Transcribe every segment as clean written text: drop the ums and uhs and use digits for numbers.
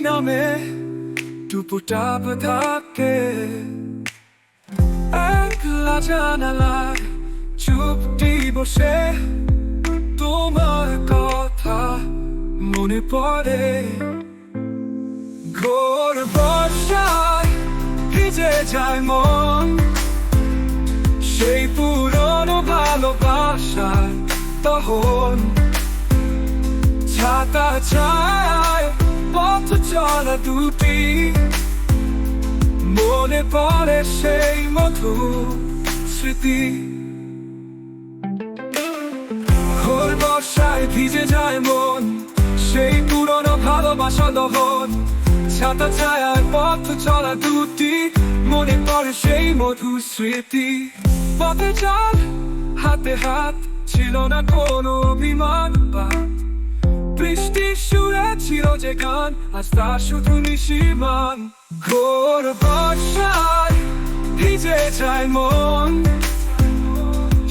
নামে টুপুটা থাকে একলা জানালায় চুপটি বসে তোমার কথা মনে পড়ে ঘোর বর্ষায় ভিজে যায় মন সেই পুরনো ভালোবাসার তখন ছাতা ছায় পথ চলা দুটি মনে পড়ে সেই মধুর স্মৃতি ঘোর বর্ষায় ভিজে যায় মন সেই পুরনো ভালোবাসা দহন ছাতা ছায়ায় পথ চলা দুটি মনে পড়ে সেই মধুর স্মৃতি পথে চল হাতে হাত ছিল না কোনো অভিমান বা বৃষ্টির সুরে ছিল যে গান আজ তা শুধু নিশিমান ঘোর বর্ষায় ভিজে যায় মন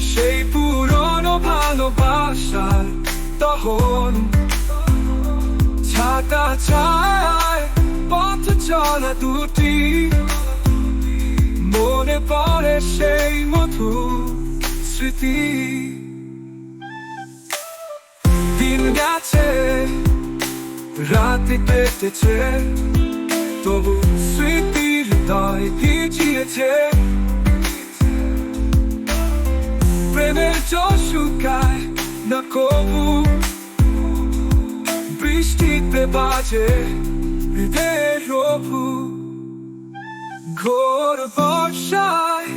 সেই পুরনো ভালোবাসার তখন ছাতা ছায় পথ চলা দুটি মনে পড়ে সেই মধুর স্মৃতি দিন গেছে রাতে কেটেছে তবু স্মৃতি হৃদয় ভিজিয়েছে প্রেমের জল শুকায় না কবু বৃষ্টিতে বাজে হৃদয়ের রবু ঘোর বর্ষায়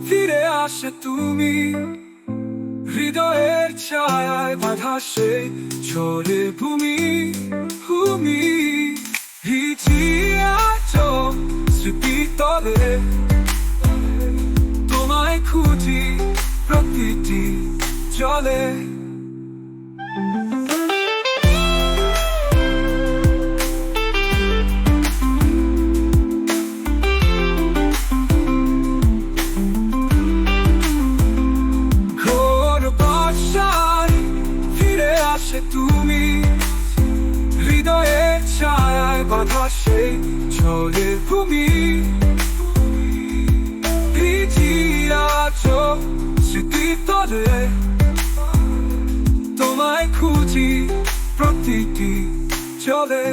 ফিরে আসে তুমি হৃদয়ের ছায়ায় বাঁধা সেই ঝরে ভূমি ভূমি ভিজিয়ে আছো স্মৃতি তলে তোমায় খুঁজি প্রতিটি জলে তুমি হৃদয়ের ছায়ায় বাঁধা সেই ঝড়ে ভূমি ভিজিয়ে আছো স্মৃতি তলে তোমায় খুঁজি প্রতিটি জলে